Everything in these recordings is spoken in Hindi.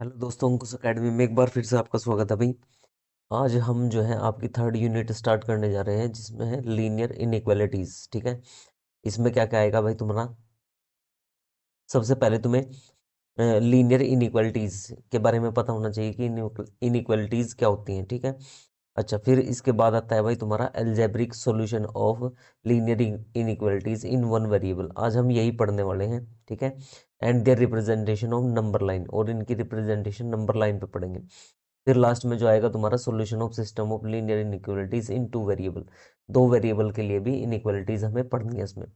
हेलो दोस्तों, अंकुश अकेडमी में एक बार फिर से आपका स्वागत है भाई। आज हम जो है आपकी थर्ड यूनिट स्टार्ट करने जा रहे हैं जिसमें है लीनियर इनइक्वालिटीज। ठीक है, इसमें क्या क्या आएगा भाई तुम्हारा। सबसे पहले तुम्हें लीनियर इनइक्वालिटीज के बारे में पता होना चाहिए कि इनइक्वालिटीज क्या होती हैं। ठीक है, अच्छा, फिर इसके बाद आता है भाई तुम्हारा algebraic solution of linear inequalities in one variable. आज हम यही पढ़ने वाले हैं। ठीक है, and their representation of number line, और इनकी रिप्रेजेंटेशन नंबर लाइन पे पढ़ेंगे। फिर लास्ट में जो आएगा तुम्हारा solution of system of linear inequalities in two variable. दो वेरिएबल के लिए भी इनइक्वालिटीज हमें पढ़नी है इसमें।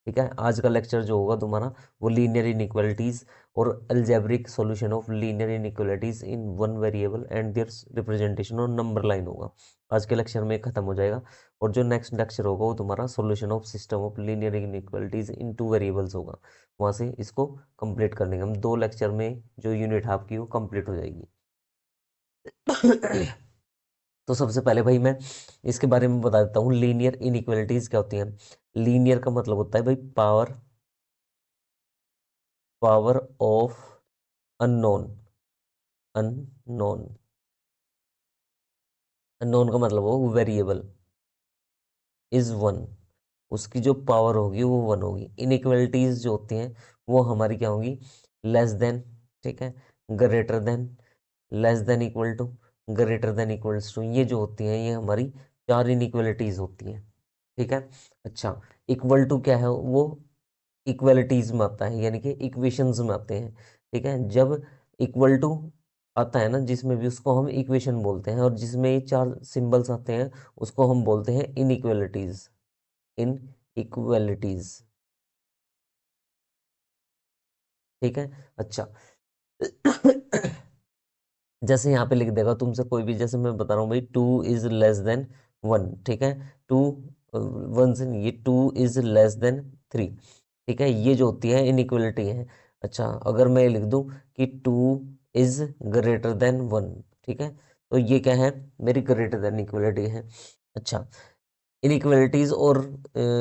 ठीक है, आज का लेक्चर जो होगा तुम्हारा वो लीनियर इनइक्वालिटीज और algebraic solution of linear inequalities in one variable and their representation on number line होगा। आज के लेक्चर में खत्म हो जाएगा, और जो नेक्स्ट लेक्चर होगा वो तुम्हारा solution of system of linear inequalities in two variables होगा। वहाँ से इसको कंप्लीट करने का हम दो लेक्चर में जो यूनिट आपकी वो कंप्लीट हो जाएगी। तो सबसे पहले भाई मैं इसके बारे में बता देता हूँ, लीनियर इनइक्वालिटीज क्या होती हैं। लीनियर का मतलब होता है भाई power power of unknown. Unknown unknown का मतलब हो वेरिएबल इज वन, उसकी जो पावर होगी वो वन होगी। इनइक्वालिटीज जो होती हैं वो हमारी क्या होगी, लेस देन, ठीक है, greater than, less than equal to, greater than equals to. ये जो होती हैं ये हमारी चार इनइक्वालिटीज होती हैं। ठीक है, अच्छा, इक्वल टू क्या है, वो इक्वलिटीज में आता है, यानी कि इक्वेशंस में आते हैं। ठीक है, जब इक्वल टू आता है ना जिसमें भी, उसको हम इक्वेशन बोलते हैं, और जिसमें ये चार सिंबल्स आते हैं उसको हम बोलते हैं इनइक्वालिटीज। इनइक्वालिटीज, ठीक है, अच्छा। जैसे यहाँ पे लिख देगा तुमसे कोई भी, जैसे मैं बता रहा हूँ भाई 2 इज लेस देन 1। ठीक है, टू, वन से नहीं, ये 2 इज लेस देन 3। ठीक है, ये जो होती है इनइक्वलिटी है। अच्छा, अगर मैं लिख दूं कि 2 इज ग्रेटर देन 1, ठीक है, तो ये क्या है, मेरी ग्रेटर देन इक्वलिटी है। अच्छा, इनइक्वलिटीज और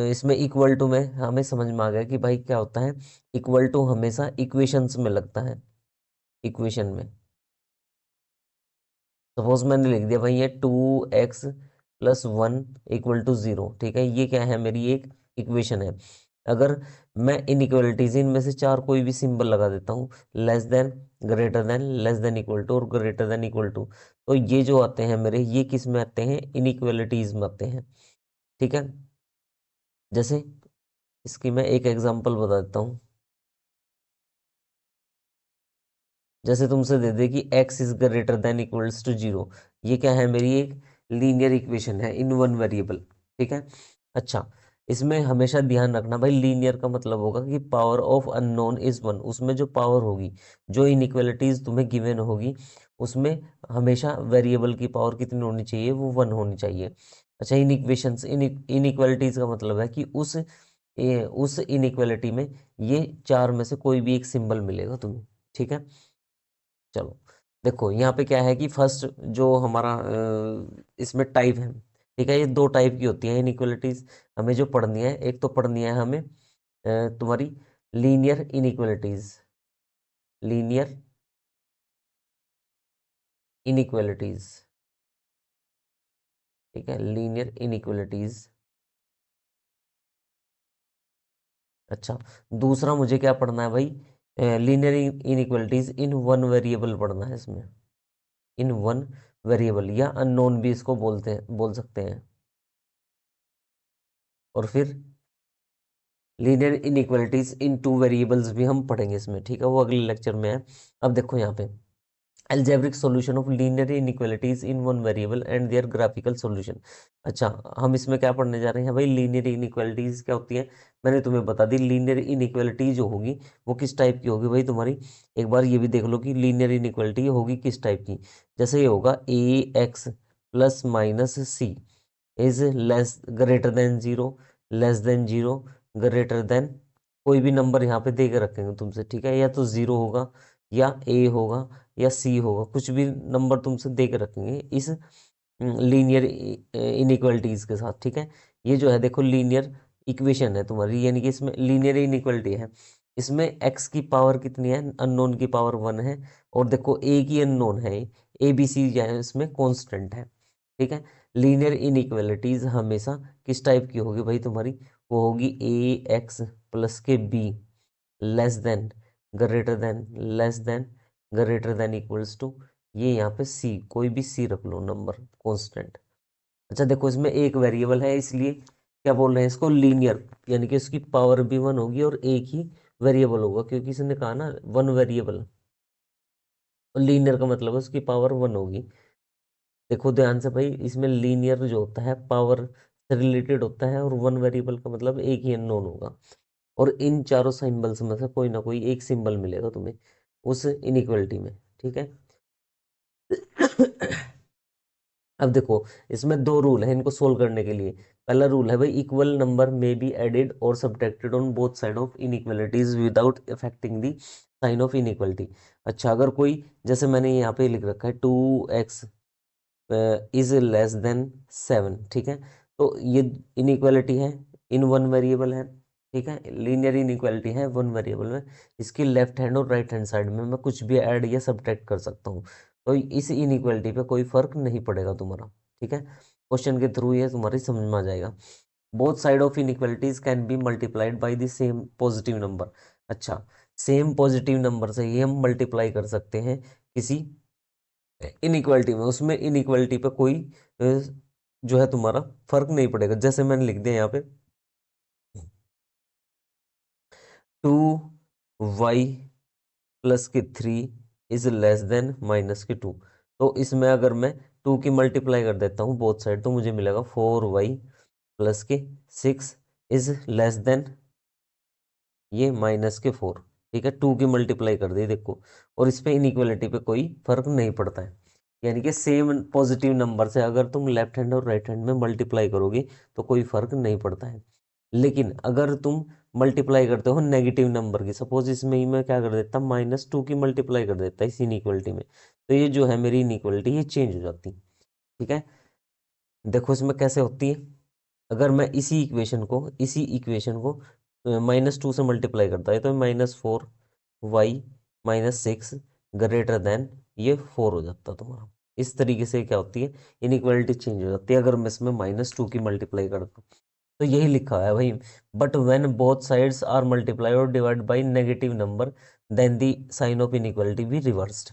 इसमें इक्वल टू में हमें समझ में आ गया कि भाई क्या होता है, इक्वल टू हमेशा इक्वेशंस में लगता है। इक्वेशन में सपोज मैंने लिख दिया भाई ये 2x+1 = 0। ठीक है, ये क्या है, मेरी एक इक्वेशन है। अगर मैं इनइक्वालिटीज इनमें से चार कोई भी सिंबल लगा देता हूँ, less than, greater than, less than equal to और ग्रेटर देन इक्वल टू, तो ये जो आते हैं मेरे, ये किस में आते हैं, इनइक्वालिटीज में आते हैं। ठीक है, जैसे इसकी मैं एक एग्जांपल बता देता हूँ। जैसे तुमसे दे दे कि x > 0, ये क्या है, मेरी एक लीनियर इक्वेशन है इन वन वेरिएबल। ठीक है, अच्छा, इसमें हमेशा ध्यान रखना भाई, लीनियर का मतलब होगा कि power of unknown is one. उसमें जो पावर होगी, जो इनइक्वालिटीज तुम्हें गिवन होगी, उसमें हमेशा वेरिएबल की पावर कितनी होनी चाहिए, वो वन होनी चाहिए। अच्छा, इन इक्वेशंस, इनइक्वालिटीज का मतलब है कि उस इनइक्वालिटी में ये चार में से कोई भी एक सिंबल मिलेगा तुम्हें। ठीक है, चलो देखो यहाँ पे क्या है कि फर्स्ट जो हमारा इसमें टाइप है। ठीक है, ये दो टाइप की होती हैं इनइक्वालिटीज। हमें जो पढ़नी है, एक तो पढ़नी है हमें तुम्हारी लीनियर इनइक्वालिटीज। लीनियर इनइक्वालिटीज, ठीक है, लीनियर इनइक्वालिटीज। अच्छा, दूसरा मुझे क्या पढ़ना है भाई, linear inequalities in one variable पढ़ना है इसमें। इन वन वेरिएबल, या अननोन भी इसको बोलते हैं, बोल सकते हैं। और फिर लीनियर इनइक्वालिटीज इन टू वेरिएबल्स भी हम पढ़ेंगे इसमें। ठीक है, वो अगले लेक्चर में है। अब देखो यहाँ पे algebraic solution of linear inequalities in one variable and their graphical solution. अच्छा, हम इसमें क्या पढ़ने जा रहे हैं भाई, लीनियर इनइक्वालिटीज क्या होती है। मैंने तुम्हें बता दी, लीनियर इनइक्वालिटी जो होगी वो किस टाइप की होगी भाई तुम्हारी। एक बार ये भी देख लो कि लीनियर इनइक्वालिटी होगी किस टाइप की। जैसे ये होगा ax ± c is less greater then 0, less than 0, greater than, कोई भी नंबर यहाँ पे दे के रखेंगे तुमसे। ठीक है, या तो 0 होगा, या ए होगा, या सी होगा, कुछ भी नंबर तुमसे दे के रखेंगे इस लीनियर इनइक्वालिटीज के साथ। ठीक है, ये जो है देखो लीनियर इक्वेशन है तुम्हारी, यानी कि इसमें लीनियर इनइक्वालिटी है। इसमें x की पावर कितनी है, अननोन की पावर 1 है, और देखो a की अननोन है, ए बी सी जो है इसमें कांस्टेंट है, ठीक है। लीनियर इनइक्वालिटीज हमेशा किस टाइप की होगी भाई तुम्हारी, वो होगी ए एक्स प्लस के B less than greater than less than greater than equals to, ये यहाँ पे सी, कोई भी सी रख लो नंबर कांस्टेंट। अच्छा देखो इसमें एक वेरिएबल है, इसलिए क्या बोल रहे हैं इसको, लीनियर, यानी कि उसकी पावर भी 1 होगी और एक ही वेरिएबल होगा, क्योंकि इसने कहा ना 1 वेरिएबल, और लीनियर का मतलब है उसकी पावर 1 होगी। देखो ध्यान से भाई, इसमें लीनियर जो होता है पावर से रिलेटेड होता है, और 1 वेरिएबल का मतलब एक ही अननोन होगा, और इन चारों सिंबल्स में से कोई ना कोई एक सिंबल मिलेगा तुम्हें उस इनइक्वलिटी में, ठीक है। अब देखो इसमें दो रूल है इनको सोल्व करने के लिए। पहला रूल है भाई, इक्वल नंबर में बी एडेड और subtracted on both side of inequalities without affecting the sign of inequality. अच्छा अगर कोई, जैसे मैंने यहाँ पे लिख रखा है 2x इज लेस देन 7, ठीक है, तो ये इनइक्वालिटी है, इन वन वेरिएबल है, ठीक है, लीनियर इनइक्वालिटी है वन वेरिएबल में। इसकी लेफ्ट हैंड और राइट हैंड साइड में मैं कुछ भी ऐड या सब्ट्रैक्ट कर सकता हूँ, तो इस इनइक्वालिटी पे कोई फर्क नहीं पड़ेगा तुम्हारा, ठीक है। क्वेश्चन के थ्रू ये तुम्हारी समझ में आ जाएगा। Both side of inequalities can be multiplied by the same positive number. अच्छा, सेम पॉजिटिव नंबर से ही हम मल्टीप्लाई कर सकते हैं किसी इनइक्वालिटी में, उसमें इनइक्वालिटी पे कोई जो है तुम्हारा फर्क नहीं पड़ेगा। जैसे मैंने लिख दिया यहाँ पे 2y प्लस के 3 इज लेस देन माइनस के 2, तो इसमें अगर मैं 2 की मल्टीप्लाई कर देता हूँ बोथ साइड, तो मुझे मिलेगा 4y प्लस के 6 इज लेस देन ये माइनस के 4, ठीक है। 2 की मल्टीप्लाई कर दी देखो, और इस पे इनइक्वालिटी पे कोई फर्क नहीं पड़ता है, यानी कि सेम पॉजिटिव नंबर से अगर तुम लेफ्ट हैंड और राइट हैंड में मल्टीप्लाई करोगे तो कोई फर्क नहीं पड़ता है। लेकिन अगर तुम मल्टीप्लाई करते हो नेगेटिव नंबर की, सपोज इसमें ही मैं क्या कर देता, -2 की मल्टीप्लाई कर देता इस इनइक्वालिटी में, तो ये जो है मेरी इनइक्वालिटी ये चेंज हो जाती, ठीक है। देखो इसमें कैसे होती है, अगर मैं इसी इक्वेशन को -2 से मल्टीप्लाई करता है तो -4y -6 ग्रेटर देन ये 4 हो जाता तुम्हारा। इस तरीके से क्या होती है, इनइक्वालिटी चेंज हो जाती है अगर मैं इसमें -2 की मल्टीप्लाई करता हूँ। तो यही लिखा है भाई, but when both sides are multiply और divide by negative number then the sign of inequality भी रिवर्स्ड,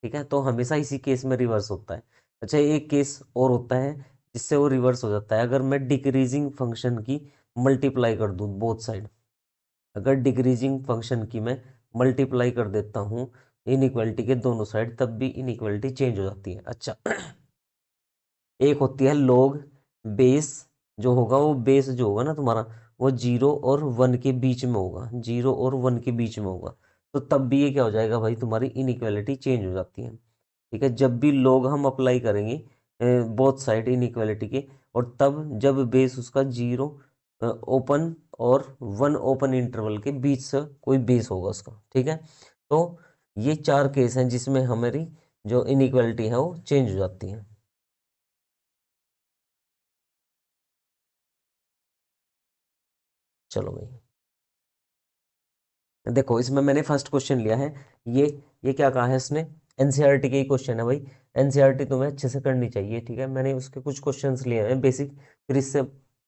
ठीक है। तो हमेशा इसी केस में रिवर्स होता है। अच्छा एक केस और होता है जिससे वो रिवर्स हो जाता है, अगर मैं डिक्रीजिंग फंक्शन की मल्टीप्लाई कर दूं बोथ साइड, अगर डिक्रीजिंग फंक्शन की मैं मल्टीप्लाई कर देता हूँ इनइक्वालिटी के दोनों साइड, तब भी इनइक्वालिटी चेंज हो जाती है। अच्छा एक होती है लॉग बेस, जो होगा वो बेस जो होगा ना तुम्हारा, वो 0 और 1 के बीच में होगा, 0 और 1 के बीच में होगा, तो तब भी ये क्या हो जाएगा भाई, तुम्हारी इनइक्वालिटी चेंज हो जाती है, ठीक है। जब भी लॉग हम अप्लाई करेंगे बोथ साइड इनइक्वालिटी के, और तब जब बेस उसका 0 ओपन और 1 ओपन इंटरवल के बीच से कोई बेस होगा उसका, ठीक है। तो ये चार केस हैं जिसमें हमारी जो इनइक्वालिटी है वो चेंज हो जाती है। चलो भाई देखो इसमें मैंने फर्स्ट क्वेश्चन लिया है, ये ये क्या कहा है इसने, एनसीईआरटी के ही क्वेश्चन है भाई, एनसीईआरटी तुम्हें अच्छे से करनी चाहिए, ठीक है। मैंने उसके कुछ क्वेश्चंस लिए हैं बेसिक, फिर इससे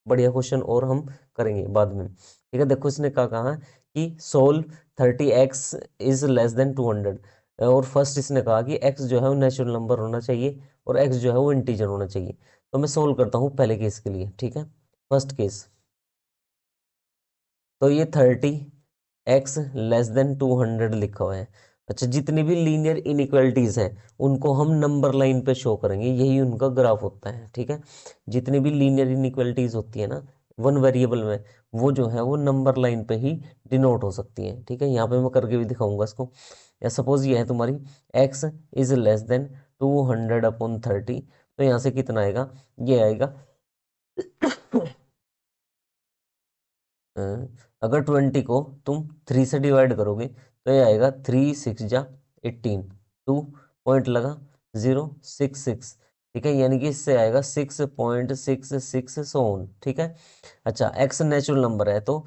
बढ़िया क्वेश्चन और हम करेंगे बाद में, ठीक है। देखो इसने क्या कहा कि solve 30x is less then 200, और फर्स्ट इसने कहा कि x जो है वो नेचुरल नंबर होना चाहिए और x जो है वो इंटीजर होना चाहिए। तो मैं सोल्व करता हूँ पहले केस के लिए, ठीक है, फर्स्ट केस। तो ये 30x लेस देन 200 लिखा हुआ है। अच्छा जितनी भी लीनियर इनइक्वालिटीज हैं उनको हम नंबर लाइन पे शो करेंगे, यही उनका ग्राफ होता है, ठीक है। जितनी भी लीनियर इनइक्वालिटीज होती है ना वन वेरिएबल में, वो जो है वो नंबर लाइन पे ही डिनोट हो सकती है, ठीक है। यहाँ पे मैं करके भी दिखाऊंगा इसको। या सपोज ये है तुम्हारी x इज लेस देन 200/30, तो यहाँ से कितना आएगा, ये आएगा अ, अगर 20 को तुम 3 से डिवाइड करोगे तो ये आएगा 3 6 जा 18, 2 पॉइंट लगा 066, ठीक है, यानी कि इससे आएगा 6.66 सोन, ठीक है। अच्छा एक्स नेचुरल नंबर है, तो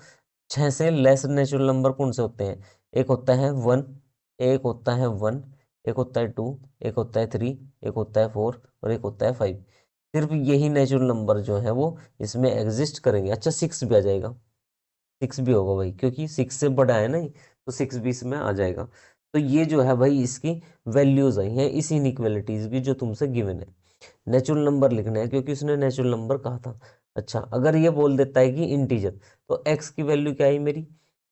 छह से लेस नेचुरल नंबर कौन से होते हैं? एक होता है वन, एक होता है वन, एक होता है टू, एक होता है थ्री, एक होता है फोर और एक होता है फाइव। सिर्फ यही नेचुरल नंबर जो है वो इसमें एग्जिस्ट करेंगे। अच्छा, सिक्स भी आ जाएगा, सिक्स भी होगा भाई, क्योंकि सिक्स से बड़ा है ना ये, तो सिक्स भी इसमें आ जाएगा। तो ये जो है भाई इसकी वैल्यूज आई हैं इस इनइक्वालिटीज की जो तुमसे गिवन है। नेचुरल नंबर लिखना है क्योंकि उसने नेचुरल नंबर कहा था। अच्छा, अगर ये बोल देता है कि इंटीजर, तो एक्स की वैल्यू क्या आई मेरी?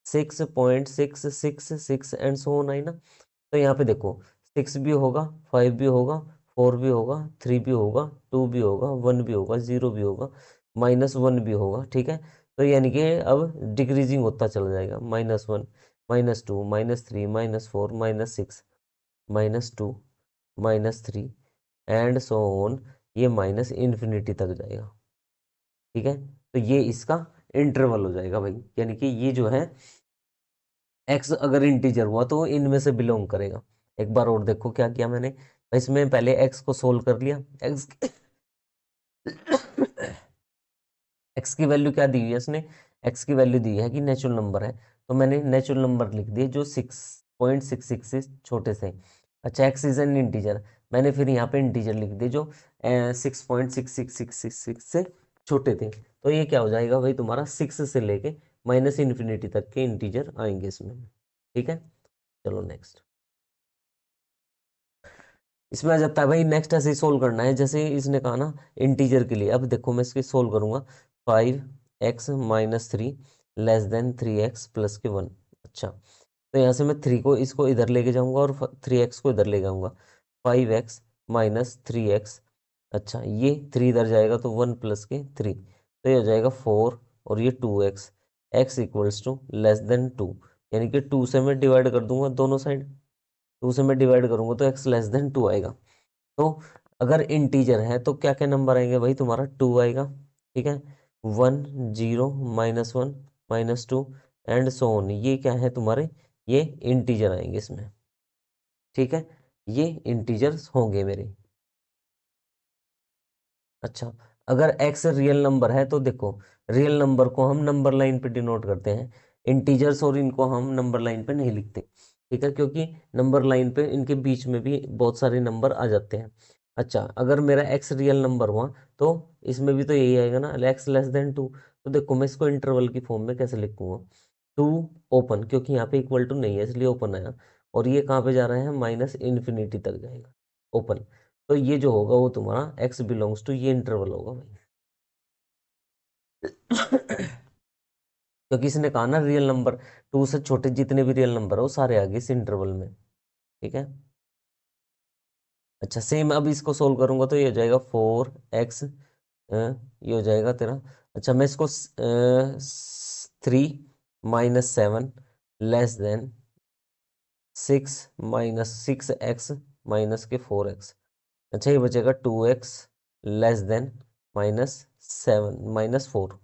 6.666 एंड सो ऑन आई ना। तो यहाँ पे देखो, सिक्स भी होगा, फाइव भी होगा, फोर भी होगा, थ्री भी होगा, टू भी होगा, वन भी होगा, जीरो भी होगा, माइनस वन भी होगा। ठीक है, तो यानी कि अब डिक्रीजिंग होता चला जाएगा। Minus one, minus two, minus three, minus four, minus six, minus two, minus three and so on, ये माइनस इन्फिनिटी तक जाएगा। ठीक है, तो ये इसका इंटरवल हो जाएगा भाई, यानी कि ये जो है एक्स अगर इंटीजर हुआ तो इनमें से बिलोंग करेगा। एक बार और देखो क्या किया मैंने, इसमें पहले एक्स को सोल्व कर लिया। एक्स एक्स की वैल्यू क्या दी हुई है इसने? एक्स की वैल्यू दी है कि नेचुरल नंबर है, तो मैंने नेचुरल नंबर लिख दिए जो 6.66 से छोटे से। अच्छा, एक्स इज एन इंटीजर, मैंने फिर यहाँ पे इंटीजर लिख दिए जो 6.66666 से छोटे थे। तो ये क्या हो जाएगा भाई तुम्हारा, सिक्स से लेके माइनस इन्फिनिटी तक के इंटीजर आएंगे इसमें। ठीक है, चलो नेक्स्ट। इसमें आ जाता है भाई, नेक्स्ट ऐसे ही सोल्व करना है जैसे इसने कहा ना इंटीजर के लिए। अब देखो मैं इसके सोल्व करूंगा। 5x-3 less than 3x plus के 1। अच्छा, तो यहाँ से मैं थ्री को इसको इधर लेके जाऊंगा और 3x को इधर ले जाऊंगा। 5x-3x। अच्छा, ये थ्री इधर जाएगा तो 1 प्लस के 3, तो ये हो जाएगा 4 और ये 2x। x equals to less than 2, यानी कि 2 से मैं डिवाइड कर दूंगा दोनों साइड। 2 से मैं डिवाइड करूंगा तो x लेस देन 2 आएगा। तो अगर इंटीजर है तो क्या क्या नंबर आएंगे भाई तुम्हारा? 2 आएगा। ठीक है, 1, 0, -1, -2 एंड सो ऑन, ये क्या है तुम्हारे? ये इंटीजर आएंगे इसमें। ठीक है, ये इंटीजर्स होंगे मेरे। अच्छा, अगर x रियल नंबर है तो देखो, रियल नंबर को हम नंबर लाइन पे डिनोट करते हैं, इंटीजर्स और इनको हम नंबर लाइन पे नहीं लिखते। ठीक है, क्योंकि नंबर लाइन पे इनके बीच में भी बहुत सारे नंबर आ जाते हैं। अच्छा, अगर मेरा x रियल नंबर हुआ तो इसमें भी तो यही आएगा ना, x लेस देन टू। तो देखो मैं इसको इंटरवल की फॉर्म में कैसे लिखूंगा? टू ओपन, क्योंकि यहाँ पे इक्वल टू नहीं है इसलिए ओपन आया, और ये कहाँ पे जा रहा है? माइनस इन्फिनिटी तक जाएगा, ओपन। तो ये जो होगा वो तुम्हारा एक्स बिलोंग्स टू ये इंटरवल होगा भाई। क्योंकि इसने कहा ना रियल नंबर, टू से छोटे जितने भी रियल नंबर है वो सारे आ गए इस इंटरवल में। ठीक है, अच्छा सेम अब इसको सोल्व करूंगा तो ये हो जाएगा 4x, ये हो जाएगा तेरा। अच्छा, मैं इसको 3 - 7 लेस देन 6 - 6x -4x। अच्छा, ये बचेगा 2x लेस देन -7 -4,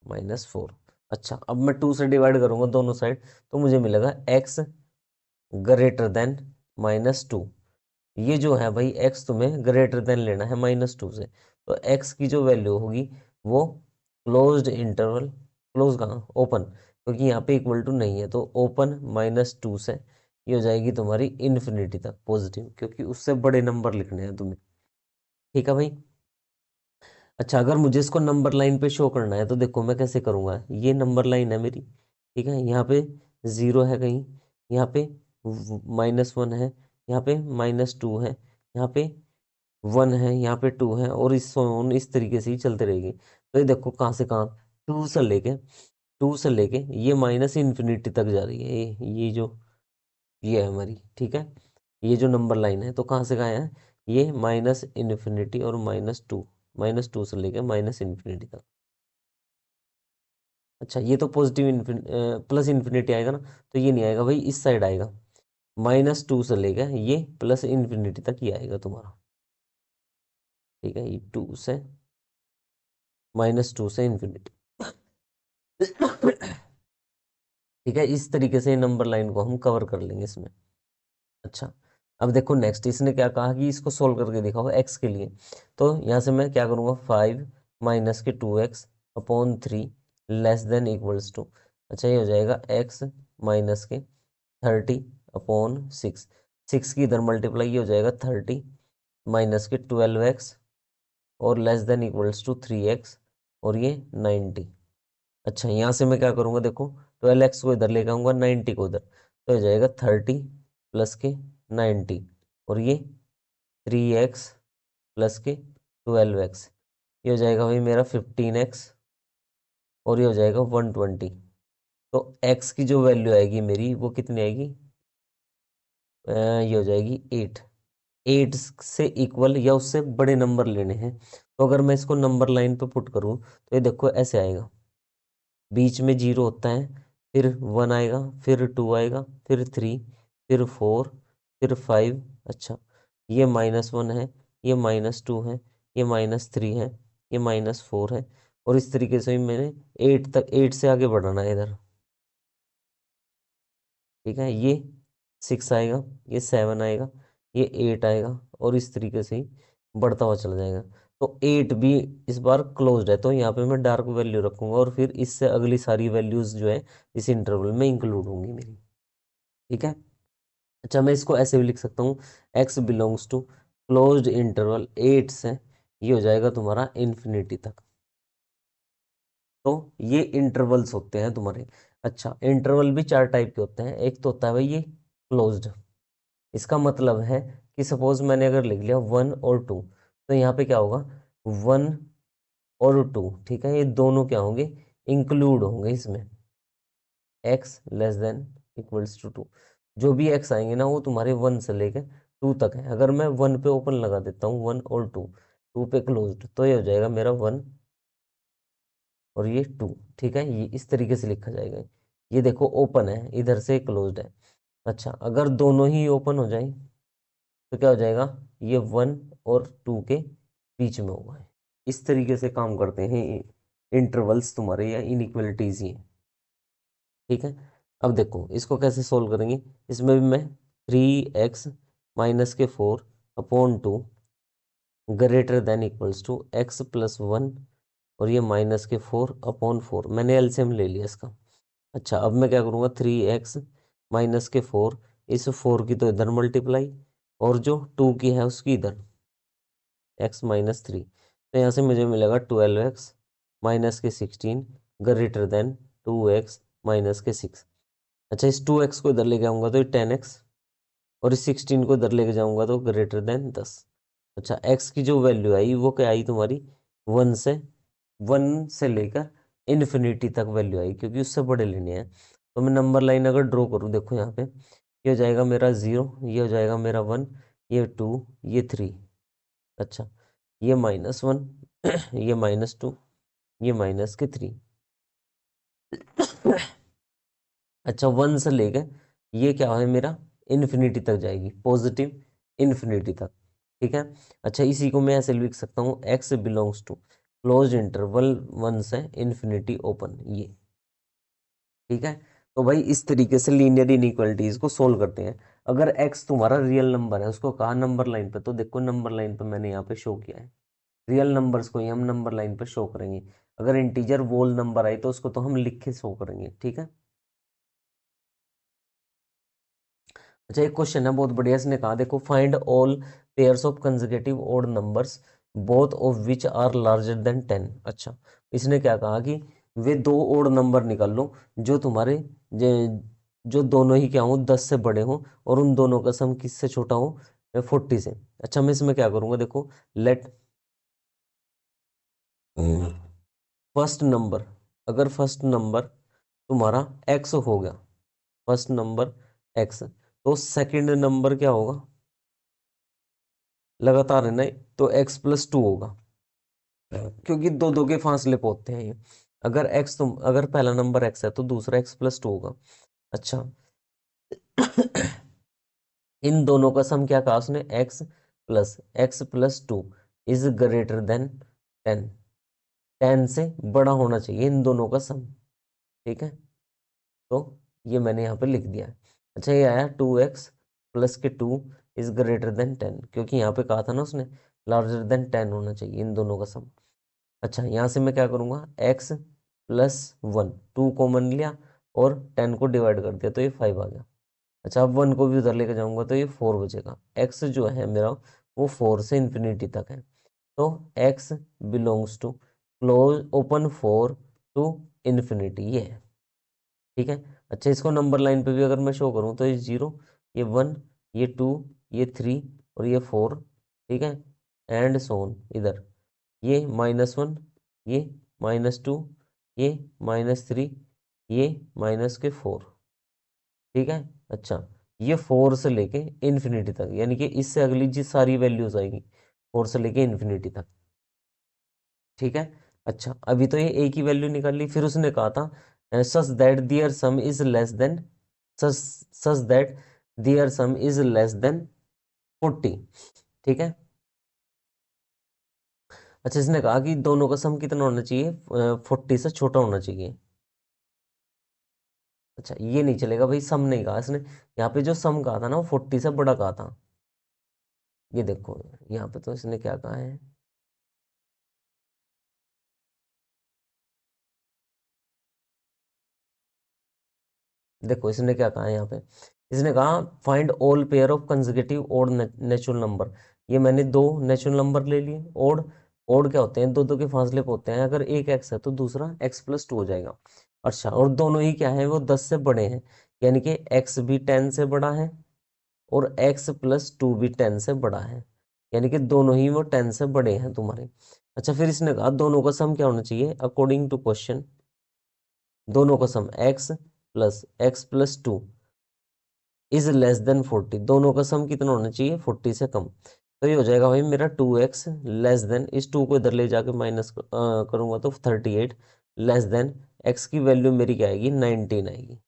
-4। अच्छा, अब मैं 2 से डिवाइड करूंगा दोनों साइड तो मुझे मिलेगा x ग्रेटर देन -2। ये जो है भाई x तुम्हें ग्रेटर देन लेना है -2 से, तो x की जो वैल्यू होगी वो क्लोज्ड इंटरवल, क्लोज कहाँ, ओपन, क्योंकि यहाँ पे इक्वल टू नहीं है तो ओपन -2 से ये हो जाएगी तुम्हारी इन्फिनिटी तक पॉजिटिव, क्योंकि उससे बड़े नंबर लिखने हैं तुम्हें। ठीक है भाई। अच्छा, अगर मुझे इसको नंबर लाइन पे शो करना है तो देखो मैं कैसे करूँगा, ये नंबर लाइन है मेरी। ठीक है, यहाँ पे ज़ीरो है कहीं, यहाँ पे -1 है, यहाँ पे -2 है, यहाँ पे 1 है, यहाँ पे 2 है, और इस तरीके से ही चलते रहेगी। तो ये देखो कहाँ से कहाँ, टू से लेके टू से लेके ये माइनस इन्फिनिटी तक जा रही है, ये जो ये है हमारी। ठीक है, ये जो नंबर लाइन है तो कहाँ से कहाँ है? ये माइनस इन्फिनिटी और -2 से लेके माइनस इन्फिनिटी तक। अच्छा, ये तो पॉजिटिव प्लस इन्फिनिटी आएगा ना, तो ये नहीं आएगा भाई, इस साइड आएगा। -2 से लेके ये प्लस इन्फिनिटी तक ये आएगा तुम्हारा। ठीक है, ये -2 से इन्फिनिटी। ठीक है, इस तरीके से नंबर लाइन को हम कवर कर लेंगे इसमें। अच्छा, अब देखो नेक्स्ट इसने क्या कहा कि इसको सोल्व करके दिखाओ एक्स के लिए। तो यहाँ से मैं क्या करूँगा, 5 - 2x/3 less than equals to, अच्छा ये हो जाएगा x माइनस के 30/6, 6 की इधर मल्टीप्लाई, ये हो जाएगा 30 माइनस के 12x और less than equals to 3x और ये 90। अच्छा यहाँ से मैं क्या करूँगा, देखो 12x को इधर लेके आऊँगा, 90 को इधर, तो हो जाएगा 30 प्लस के 90 और ये 3x प्लस के 12x, ये हो जाएगा भाई मेरा 15x और ये हो जाएगा 120। तो x की जो वैल्यू आएगी मेरी वो कितनी आएगी, ये हो जाएगी 8। 8 से इक्वल या उससे बड़े नंबर लेने हैं, तो अगर मैं इसको नंबर लाइन पे पुट करूँ तो ये देखो ऐसे आएगा, बीच में 0 होता है, फिर 1 आएगा, फिर 2 आएगा, फिर 3, फिर 4, फिर 5। अच्छा ये -1 है, ये -2 है, ये -3 है, ये -4 है, और इस तरीके से ही मैंने 8 तक, 8 से आगे बढ़ाना है इधर। ठीक है, ये 6 आएगा, ये 7 आएगा, ये 8 आएगा, और इस तरीके से ही बढ़ता हुआ चला जाएगा। तो 8 भी इस बार क्लोज्ड है, तो यहाँ पे मैं डार्क वैल्यू रखूंगा और फिर इससे अगली सारी वैल्यूज जो है इस इंटरवल में इंक्लूड होंगी मेरी। ठीक है, अच्छा मैं इसको ऐसे भी लिख सकता हूँ, x belongs to closed interval 8 से, ये हो जाएगा तुम्हारा इन्फिनिटी तक। तो ये इंटरवल्स होते हैं तुम्हारे। अच्छा इंटरवल भी 4 टाइप के होते हैं, एक तो होता है भाई ये क्लोज्ड, इसका मतलब है कि सपोज मैंने अगर लिख लिया 1 और 2, तो यहाँ पे क्या होगा, 1 और 2, ठीक है, ये दोनों क्या होंगे, इंक्लूड होंगे इसमें, x less than equals to 2। जो भी x आएंगे ना वो तुम्हारे 1 से लेकर 2 तक है। अगर मैं 1 पे ओपन लगा देता हूँ, 1 और 2, 2 पे क्लोज्ड, तो ये हो जाएगा मेरा 1 और ये 2। ठीक है, ये इस तरीके से लिखा जाएगा। ये देखो ओपन है, इधर से क्लोज्ड है। अच्छा अगर दोनों ही ओपन हो जाए तो क्या हो जाएगा, ये 1 और 2 के बीच में होगा। इस तरीके से काम करते हैं इंटरवल्स तुम्हारे, या इनइक्वलिटीज ही हैं। ठीक है, अब देखो इसको कैसे सोल्व करेंगे। इसमें भी मैं 3x माइनस के 4/2 greater than equals to x+1 और ये -4/4, मैंने एलसीएम ले लिया इसका। अच्छा अब मैं क्या करूँगा, 3x माइनस के 4, इस 4 की तो इधर मल्टीप्लाई, और जो 2 की है उसकी इधर, x-3, तो यहाँ से मुझे मिलेगा 12x माइनस के 16 ग्रेटर देन 2x माइनस के 6। अच्छा इस 2x को इधर लेके आऊँगा तो ये 10x, और इस 16 को इधर लेके जाऊँगा तो ग्रेटर देन 10। अच्छा x की जो वैल्यू आई वो क्या आई तुम्हारी, 1 से लेकर इन्फिनिटी तक वैल्यू आई, क्योंकि उससे बड़े लेने हैं। तो मैं नंबर लाइन अगर ड्रॉ करूँ, देखो यहाँ पे ये हो जाएगा मेरा 0, ये हो जाएगा मेरा 1, ये 2, ये 3। अच्छा ये -1 ये -2, ये -3। अच्छा 1 से लेके ये क्या है मेरा, इन्फिनिटी तक जाएगी, पॉजिटिव इन्फिनिटी तक। ठीक है, अच्छा इसी को मैं ऐसे लिख सकता हूँ, x belongs to close interval 1 से इन्फिनिटी ओपन, ये। ठीक है, तो भाई इस तरीके से लीनियर इनइक्वालिटीज को सोल्व करते हैं। अगर x तुम्हारा रियल नंबर है, उसको कहा नंबर लाइन पे, तो देखो नंबर लाइन पे मैंने यहाँ पे शो किया है, रियल नंबर्स को ही हम नंबर लाइन पे शो करेंगे। अगर इंटीजर वोल नंबर आए तो उसको तो हम लिख के शो करेंगे। ठीक है, अच्छा एक क्वेश्चन है बहुत बढ़िया, इसने कहा देखो, find all pairs of consecutive odd numbers both of which are larger than 10। अच्छा इसने क्या कहा कि वे दो ओड नंबर निकाल लो जो तुम्हारे जो दोनों ही क्या हो 10 से बड़े हो, और उन दोनों का सम किससे छोटा हो, 40 से। अच्छा मैं इसमें क्या करूंगा, देखो लेट फर्स्ट नंबर, अगर फर्स्ट नंबर तुम्हारा x हो गया, फर्स्ट नंबर x, तो सेकंड नंबर क्या होगा, लगातार है ना, तो x+2 होगा, क्योंकि दो दो के फासले पे होते हैं ये। अगर पहला नंबर x है तो दूसरा x+2 होगा। अच्छा इन दोनों का सम क्या कहा उसने, x+2 इज ग्रेटर देन 10, 10 से बड़ा होना चाहिए इन दोनों का सम। ठीक है, तो ये मैंने यहाँ पे लिख दिया है। अच्छा ये आया 2x प्लस के 2 इज ग्रेटर देन 10, क्योंकि यहाँ पे कहा था ना उसने लार्जर देन 10 होना चाहिए इन दोनों का सम। अच्छा यहाँ से मैं क्या करूँगा, x +1, 2 कॉमन लिया और 10 को डिवाइड कर दिया तो ये 5 आ गया। अच्छा, अब 1 को भी उधर लेके जाऊंगा तो ये 4 बचेगा। x जो है मेरा वो 4 से इन्फिनिटी तक है, तो x belongs to close open 4 to infinity, ये है। ठीक है। अच्छा, इसको नंबर लाइन पे भी अगर मैं शो करूँ तो ये 0, ये 1, ये 2, ये 3 और ये 4। ठीक है, एंड सोन इधर ये -1, ये -2, ये -3, ये -4। ठीक है। अच्छा, ये 4 से लेके इन्फिनिटी तक, यानी कि इससे अगली जी सारी वैल्यूज आएगी 4 से लेके इन्फिनिटी तक। ठीक है। अच्छा, अभी तो ये ए की वैल्यू निकाल ली, फिर उसने कहा था such that their sum is less than such such that their sum is less than 40। ठीक है। अच्छा, इसने कहा कि दोनों का सम कितना होना चाहिए, 40 से छोटा होना चाहिए। अच्छा, ये नहीं चलेगा भाई, सम नहीं कहा इसने, यहाँ पे जो सम कहा था ना वो 40 से बड़ा कहा था। ये देखो, यहाँ पे तो इसने क्या कहा है, देखो इसने क्या कहा है यहाँ पे, इसने कहा find all pair of consecutive odd natural number. ये मैंने दो नेचुरल नंबर ले लिए। ओड, ओड क्या होते हैं, दो दो के फासले पे होते हैं, अगर एक एक्स है तो दूसरा x+2 हो जाएगा। अच्छा, और दोनों ही क्या है, वो 10 से बड़े हैं, यानी कि x भी 10 से बड़ा है और x+2 भी 10 से बड़ा है, यानी कि दोनों ही वो 10 से बड़े हैं तुम्हारे। अच्छा, फिर इसने कहा दोनों का सम क्या होना चाहिए, अकॉर्डिंग टू क्वेश्चन दोनों का सम x+x+2 इज लेस देन 40, दोनों का सम कितना होना चाहिए, 40 से कम। तो ये हो जाएगा भाई मेरा 2x लेस देन, इस 2 को इधर ले जाके माइनस करूंगा तो 38 लेस देन, x की वैल्यू मेरी क्या आएगी, 19 आएगी।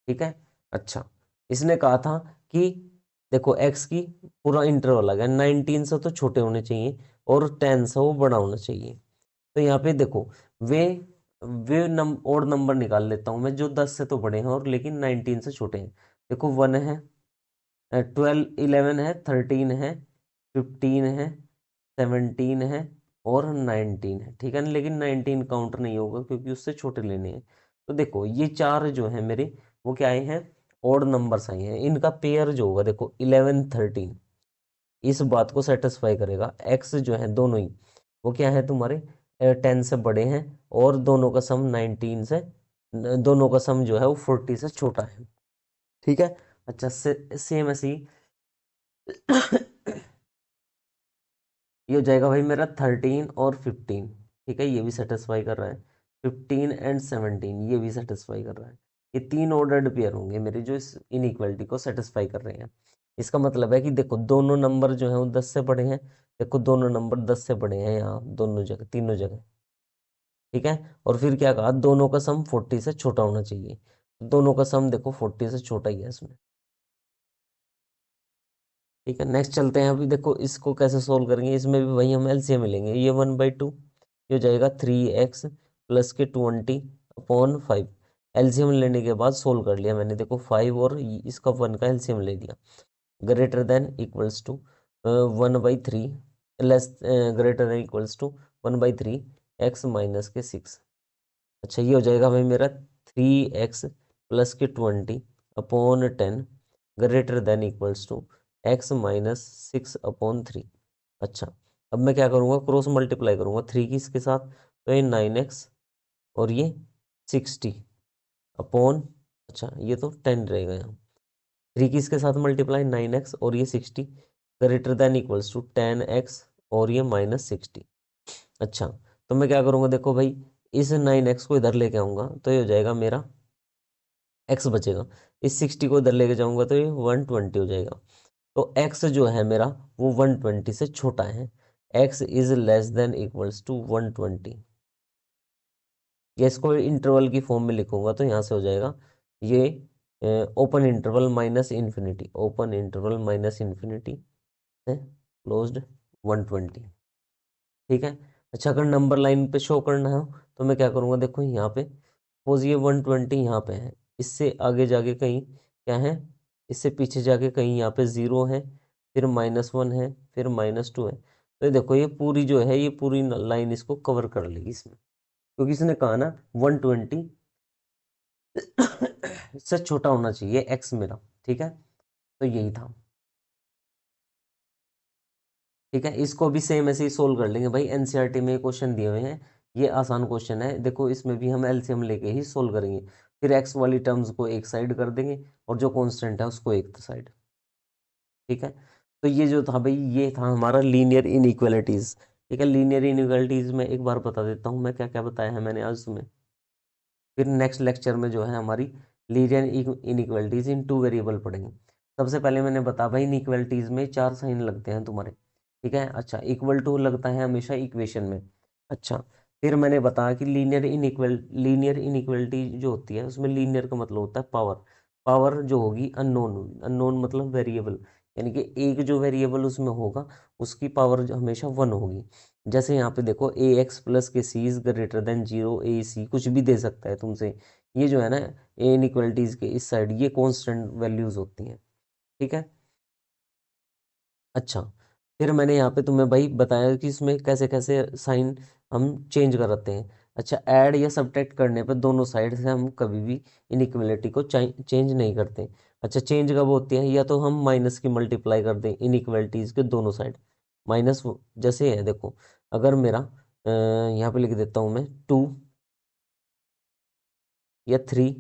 ठीक है। अच्छा, इसने कहा था कि देखो x की पूरा इंटरवल आ गया, 19 से तो छोटे होने चाहिए और 10 से वो बड़ा होना चाहिए। तो यहाँ पे देखो, वे और नंबर निकाल लेता हूँ मैं जो 10 से तो बड़े हैं और लेकिन 19 से छोटे हैं। देखो 1 है, 12, 11 है, 13 है, 15 है, 17 है और 19 है। ठीक है ना, लेकिन 19 काउंट नहीं होगा क्योंकि उससे छोटे लेने हैं। तो देखो ये चार जो है मेरे, वो क्या आए हैं, ओड नंबर्स आए हैं। इनका पेयर जो होगा देखो 11, 13, इस बात को सेटिस्फाई करेगा। एक्स जो है दोनों ही वो क्या है तुम्हारे, 10 से बड़े हैं और दोनों का सम 19 से, दोनों का सम जो है वो 40 से छोटा है। ठीक है। अच्छा, सेम ऐसे ही ये हो जाएगा भाई मेरा 13 और 15। ठीक है, ये भी सेटिस्फाई कर रहा है। 15 एंड 17 ये भी सेटिस्फाई कर रहा है। ये तीन ऑर्डर्ड पेयर होंगे मेरे जो इस इनइक्वालिटी को सेटिस्फाई कर रहे हैं। इसका मतलब है कि देखो दोनों नंबर जो है वो 10 से बड़े हैं। देखो दोनों नंबर 10 से बड़े हैं यहाँ दोनों जगह, तीनों जगह। ठीक है। और फिर क्या कहा, दोनों का सम 40 से छोटा होना चाहिए। दोनों का सम देखो 40 से छोटा ही है इसमें। ठीक है, नेक्स्ट चलते हैं। अभी देखो इसको कैसे सोल्व करेंगे, इसमें भी वही हम एलसीएम मिलेंगे। ये 1/2 ये हो जाएगा 3x प्लस के 20/5। एलसीएम लेने के बाद सोल्व कर लिया मैंने, देखो 5 और इसका 1 का एलसीएम ले लिया। Greater than equals to 1/3, less greater than equals to 1/3 x-6। अच्छा, ये हो जाएगा भाई मेरा 3x प्लस के 20/10 greater than equals to x-6/3। अच्छा, अब मैं क्या करूँगा, क्रॉस मल्टीप्लाई करूँगा 3 की इसके साथ, तो ये 9x और ये 60 अपॉन, अच्छा ये तो 10 रहेगा यहाँ। 3 की इसके साथ मल्टीप्लाई 9x और ये 60 greater than equals to 10x और ये -60। अच्छा, तो मैं क्या करूँगा, देखो भाई इस 9x को इधर लेके आऊँगा तो ये हो जाएगा मेरा x बचेगा। इस 60 को इधर लेके जाऊँगा तो ये 120 हो जाएगा। तो x जो है मेरा वो 120 से छोटा है। x is less than equals to 120। ये इसको इंटरवल की फॉर्म में लिखूंगा तो यहाँ से हो जाएगा ये open interval minus infinity, open interval minus infinity है क्लोज्ड 120। ठीक है। अच्छा, अगर नंबर लाइन पे शो करना हो तो मैं क्या करूँगा, देखो यहाँ पे सपोज ये 120 यहाँ पे है, इससे आगे जाके कहीं क्या है, इससे पीछे जाके कहीं यहाँ पे 0 है, फिर -1 है, फिर -2 है। तो ये देखो ये पूरी जो है ये पूरी लाइन इसको कवर कर लेगी इसमें, क्योंकि इसने कहा ना 120 से छोटा होना चाहिए एक्स मेरा, ठीक है। तो यही था, ठीक है। इसको भी सेम ऐसे ही सोल्व कर लेंगे भाई, एनसीईआरटी में क्वेश्चन दिए हुए हैं, ये आसान क्वेश्चन है। देखो इसमें भी हम एलसीएम लेके ही सोल्व करेंगे। फिर एक्स वाली टर्म्स को एक साइड कर देंगे और जो कांस्टेंट है उसको एक साइड, ठीक है। तो ये जो था भाई, ये था हमारा लीनियर इनइक्वालिटीज, ठीक है। लीनियर इनइक्वालिटीज में एक बार बता देता हूँ मैं क्या क्या बताया है मैंने आज तुम्हें। फिर नेक्स्ट लेक्चर में जो है हमारी लीनियर इनइक्वालिटीज इन टू वेरिएबल पढ़ेंगे। सबसे पहले मैंने बताया भाई, इनइक्वालिटीज में चार साइन लगते हैं तुम्हारे, ठीक है। अच्छा, इक्वल टू लगता है हमेशा इक्वेशन में। अच्छा, फिर मैंने बताया कि लीनियर इनइक्वालिटी जो होती है उसमें लीनियर का मतलब होता है पावर। पावर जो होगी अननोन, अननोन मतलब वेरिएबल, यानी कि एक जो वेरिएबल उसमें होगा उसकी पावर जो हमेशा वन होगी। जैसे यहाँ पे देखो, ए एक्स प्लस के सी इज ग्रेटर देन जीरो, ए सी कुछ भी दे सकता है तुमसे। ये जो है ना, ए इनइक्वालिटीज के इस साइड ये कांस्टेंट वैल्यूज होती हैं, ठीक है। अच्छा, फिर मैंने यहाँ पे तुम्हें भाई बताया कि इसमें कैसे कैसे साइन हम चेंज कराते हैं। अच्छा, ऐड या सब्ट्रैक्ट करने पर दोनों साइड से हम कभी भी इनइक्वालिटी को चेंज नहीं करते। अच्छा, चेंज कब होती है, या तो हम माइनस की मल्टीप्लाई कर दें इनइक्वालिटीज के दोनों साइड। माइनस जैसे है देखो, अगर मेरा यहाँ पे लिख देता हूँ मैं 2 या 3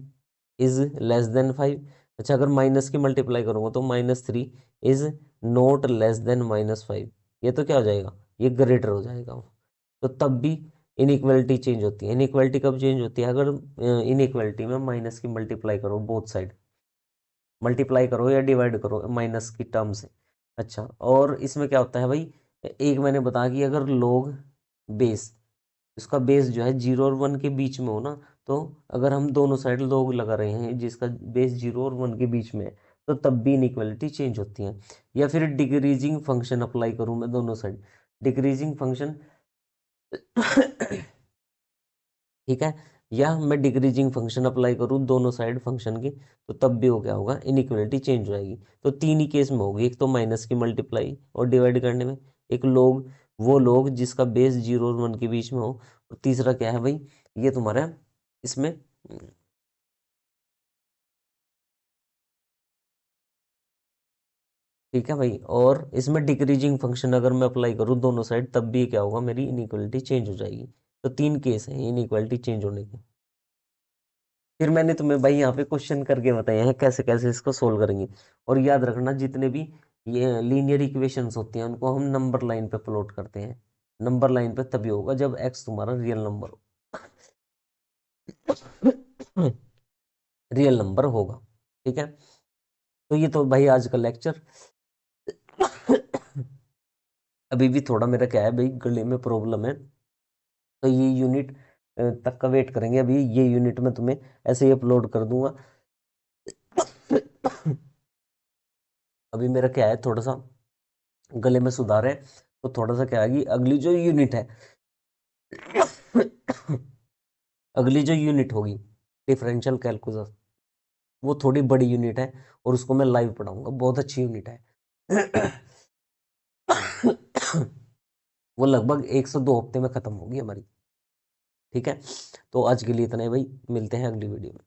इज लेस देन 5। अच्छा, अगर माइनस की मल्टीप्लाई करूंगा तो -3 इज नॉट लेस देन -5। ये तो क्या हो जाएगा, ये ग्रेटर हो जाएगा। तो तब भी इनइक्वालिटी चेंज होती है। इनइक्वालिटी कब चेंज होती है, अगर इनइक्वालिटी में माइनस की मल्टीप्लाई करो, बोथ साइड मल्टीप्लाई करो या डिवाइड करो माइनस की टर्म से। अच्छा, और इसमें क्या होता है भाई, एक मैंने बताया कि अगर लोग बेस, इसका बेस जो है 0 और 1 के बीच में हो ना, तो अगर हम दोनों साइड लोग लगा रहे हैं जिसका बेस 0 और 1 के बीच में है, तो तब भी इनइक्वालिटी चेंज होती है। या फिर डिक्रीजिंग फंक्शन अप्लाई करूं मैं दोनों साइड, डिक्रीजिंग फंक्शन ठीक है, या मैं डिक्रीजिंग फंक्शन अप्लाई करूँ दोनों साइड फंक्शन की, तो तब भी हो क्या होगा, इनइक्वालिटी चेंज हो जाएगी। तो तीन ही केस में होगी, एक तो माइनस की मल्टीप्लाई और डिवाइड करने में, एक लोग, वो लोग जिसका बेस 0 और 1 के बीच में हो, और तीसरा क्या है भाई, ये तुम्हारा इसमें, ठीक है भाई। और इसमें डिक्रीजिंग फंक्शन अगर मैं अप्लाई करूँ दोनों साइड, तब भी क्या होगा, मेरी इनइक्वालिटी चेंज हो जाएगी। तो तीन केस हैं इनइक्वालिटी चेंज होने के। फिर मैंने तुम्हें भाई यहाँ पे क्वेश्चन करके बताए हैं कैसे कैसे इसको सोल्व करेंगे। और याद रखना, जितने भी ये लीनियर इक्वेशंस होती हैं उनको हम नंबर लाइन पे प्लॉट करते हैं। नंबर लाइन पे तभी होगा जब एक्स तुम्हारा रियल नंबर हो, रियल नंबर होगा, ठीक है। तो ये तो भाई आज का लेक्चर। अभी भी थोड़ा मेरा क्या है भाई, गले में प्रॉब्लम है, तो ये यूनिट तक का वेट करेंगे। अभी ये यूनिट में तुम्हें ऐसे ही अपलोड कर दूंगा। अभी मेरा क्या है, थोड़ा सा गले में सुधार है, तो थोड़ा सा क्या है कि अगली जो यूनिट है, अगली जो यूनिट होगी डिफरेंशियल कैलकुलस, वो थोड़ी बड़ी यूनिट है, और उसको मैं लाइव पढ़ाऊंगा, बहुत अच्छी यूनिट है। वो लगभग 1 से 2 हफ्ते में खत्म होगी हमारी, ठीक है। तो आज के लिए इतना ही भाई, मिलते हैं अगली वीडियो में।